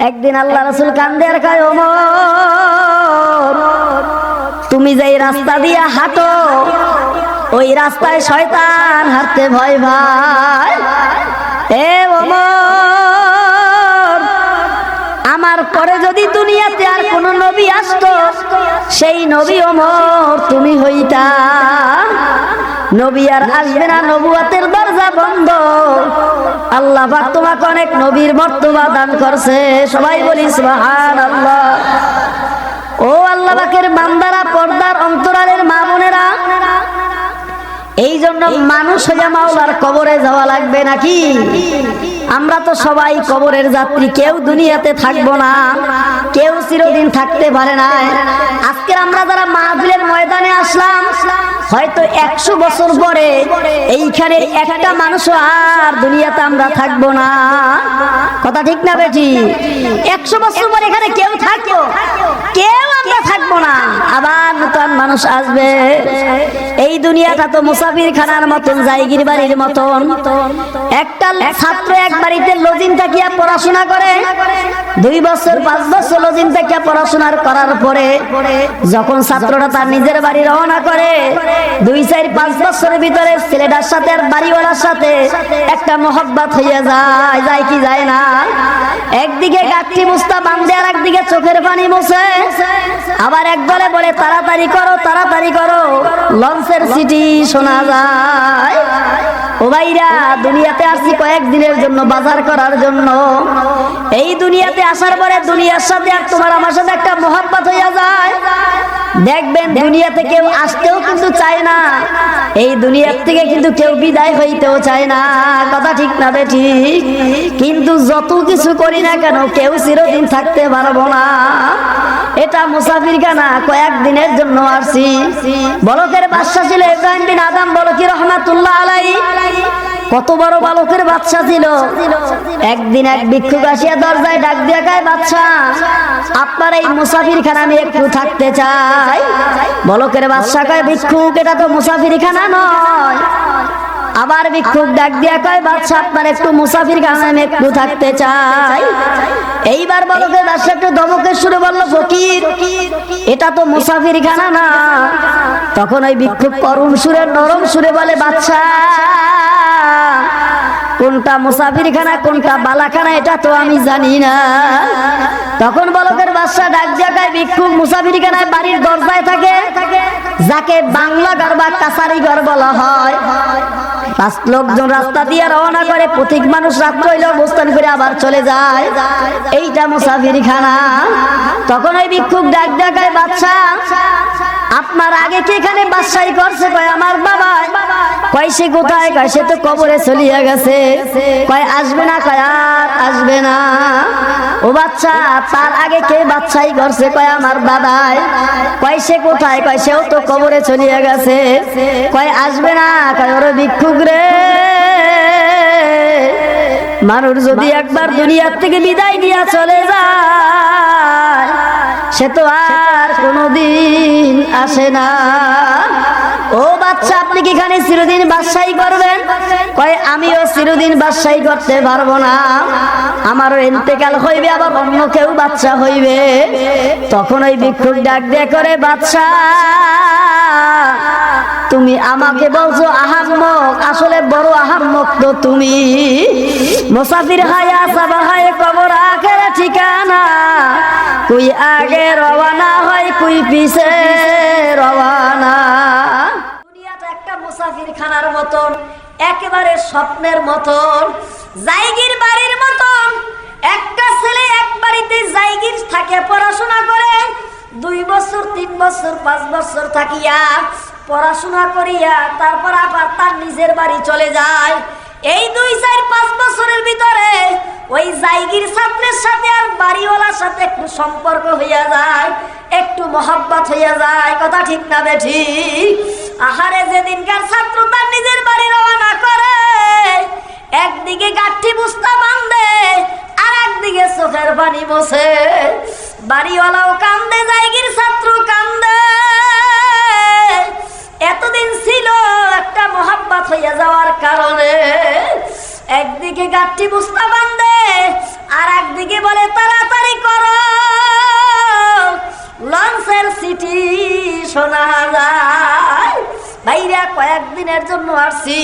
একদিন আল্লাহ রাসূল কান্দে আর কয়, ওমর তুমি যেই রাস্তা দিয়া হাঁটো ওই রাস্তায় শয়তান হাঁটতে ভয় ভাই। এ ওমর, আমার পরে যদি দুনিয়াতে আর কোন নবী আসতো সেই নবী ওমর তুমি হইতা। নবী আর আসবে না, নবুয়তের দরজা বন্ধ। আল্লাহ পাক তোমাকে অনেক নবীর মর্তবা দান করছে, সবাই বলি সুবহানাল্লাহ। ও আল্লাহ পাকের বান্দারা, পর্দার অন্তরালের মা বোনেরা, এই জন্য মানুষ হইয়া মাওলার কবরে যাওয়া লাগবে নাকি? আমরা তো সবাই কবরের যাত্রী, কেউ দুনিয়াতে থাকবো না, কেউ চিরদিন থাকতে পারে না। আজকে আমরা যারা মাহফিলের ময়দানে আসলাম, হয়তো 100 বছর পরে এইখানে একটা মানুষ আর দুনিয়াতে আমরা থাকবো না। কথা ঠিক না বেটি? 100 বছর পরে এখানে কেউ থাকবো, কেউ আমরা থাকবো না, আবার নতুন মানুষ আসবে। এই দুনিয়াটা তো মুসাফির খানার মতন, জায়গির বাড়ির মতন। একটা ছাত্র এক বাড়িতে লজিং থাকিয়া পড়াশোনা করে, 2 বছর 5 বছর লজিং থাকিয়া পড়াশোনা করার পরে যখন ছাত্রটা তার নিজের বাড়ি রওনা করে, 2, 4, 5 বছরের ভিতরে ছেলেটার সাথে আর বাড়িওয়ালার সাথে একটা মহব্বত হইয়া যায়, যায় কি যায় না? একদিকে গাঠি মুস্তা বান্ধে আর একদিকে চোখের পানি মুছে, আবার একবারে বলে তাড়াতাড়ি করো তাড়াতাড়ি করো, লঞ্চের সিটি শোনা যায়। ও ভাইরা, দুনিয়াতে আসছি কয়েকদিনের জন্য, বাজার করার জন্য। এই দুনিয়াতে আসার পরে দুনিয়ার সাথে আর তোমার আমার সাথে একটা মহব্বত হইয়া যায়। দেখবেন দুনিয়াতে কেউ আসতেও কিন্তু চায় না, এই দুনিয়ার থেকে কিন্তু কেউ বিদায় হইতেও চায় না। কথা ঠিক না বেঠিক? কিন্তু যত কিছু করি না কেন কেউ চিরদিন থাকতে পারবো না। এটা মুসাফিরখানা, কয়েকদিনের জন্য আসছি। বলকের বাদশা ছিল ইব্রাহিম বিন আদম বলকি রহমাতুল্লাহ আলাইহি। কত বড় বালকের বাদশা ছিল। একদিন এক ভিক্ষুক আসিয়া দরজায় ডাক দিয়া কয়, বাদশা আপনার এই মুসাফিরখানা আমি একটু থাকতে চাই। বলকের বাদশা কয়, ভিক্ষুক এটা তো মুসাফিরখানা নয়। আবার ভিক্ষুক ডাক দিয়া কয়, বাদশা আপনার একটু মুসাফিরখানা আমি একটু থাকতে চাই। এইবার বলকের বাদশা একটু ধমকের সুরে বলল, ফকির এটা তো মুসাফিরখানা না। তখন ওই ভিক্ষুক করুণ সুরে নরম সুরে বলে, বাদশা কোনটা মুসাফিরখানা কোনটা বালাখানা এটা তো আমি জানি না। তখন বলকের বাদশা ডাক দিয়া কয়, ভিক্ষুক মুসাফিরখানায় বাড়ির দরজায় থাকে, যাকে বাংলা ঘর বা কাছারি ঘর বলা হয়। লোকজন রাস্তা দিয়ে রওনা করে, প্রত্যেক মানুষ রাত্র হইলে অবস্থান করে আবার চলে যায়, এইটা মুসাফিরখানা। তখন ওই ভিক্ষুক ডাক দিয়া কয়, বাদশা আপনার আগে কি এখানে বাদশাহী করছে? কয় আমার বাবা। কয় সে কোথায়? কয় সে তো কবরে চলিয়া গেছে। কয় আসবে না? কয় আর আসবে না। ও বাচ্চা, তার আগে কে বাদশাহী করছে? কয় আমার দাদাই। কয় সে কোথায়? কয় সেও তো কবরে চলিয়া গেছে। কয় আসবে না? কয় ওরে ভিক্ষুক রে, মানুষ যদি একবার দুনিয়ার থেকে বিদায় নিয়ে চলে যায় সে তো আর কোনোদিন আসে না। ও বাচ্চা, আপনি কি এখানে চিরদিন বাদশাহী করবেন? কয় আমিও চিরদিন বাদশাহী করতে পারবো না, আমারও ইন্তেকাল হইবে, আবার অন্য কেউ বাদশা হইবে। তখন ওই ভিক্ষুক ডাক দিয়ে করে, বাদশা তুমি আমাকে বলছো আহাম্মক, আসলে বড় আহাম্মক তো তুমি। মুসাফির হায়া সাবাহায় কবর আখের ঠিকানা, কুই আগে রওয়ানা হয় কুই পিছে রওয়ানা। দুনিয়াটা একটা মুসাফিরখানার মতন, একেবারে স্বপ্নের মতন, জায়গির বাড়ির মতন। একটা ছেলে এক বাড়িতে জায়গির থাকে, পড়াশোনা করে 2 বছর 3 বছর 5 বছর থাকিয়া পড়াশোনা করিয়া তারপর আবার তার নিজের বাড়ি চলে যায়। এই 2, 4, 5 বছরের ভিতরে ওই জায়গির ছাত্রের সাথে আর বাড়িওয়ালার সাথে একটু সম্পর্ক হইয়া যায়, একটু মহব্বত হইয়া যায়। কথা ঠিক না বেঠিক? আহারে, যেদিনকার ছাত্র তার নিজের বাড়ি রওনা করে, একদিকে গাঠি বুস্তা বান্ধে আর একদিকে চোখের পানি বসে, বাড়িওয়ালাও কান্দে, জায়গির ছাত্র কান্দে। এতদিন ছিল একটা মহব্বত হইয়া যাওয়ার কারণে একদিকে গাঠি বুস্তা বান্ধে আর একদিকে বলে তাড়াতাড়ি চিঠি শোনা যায়। ভাইরা কয়েকদিনের জন্য আসছি।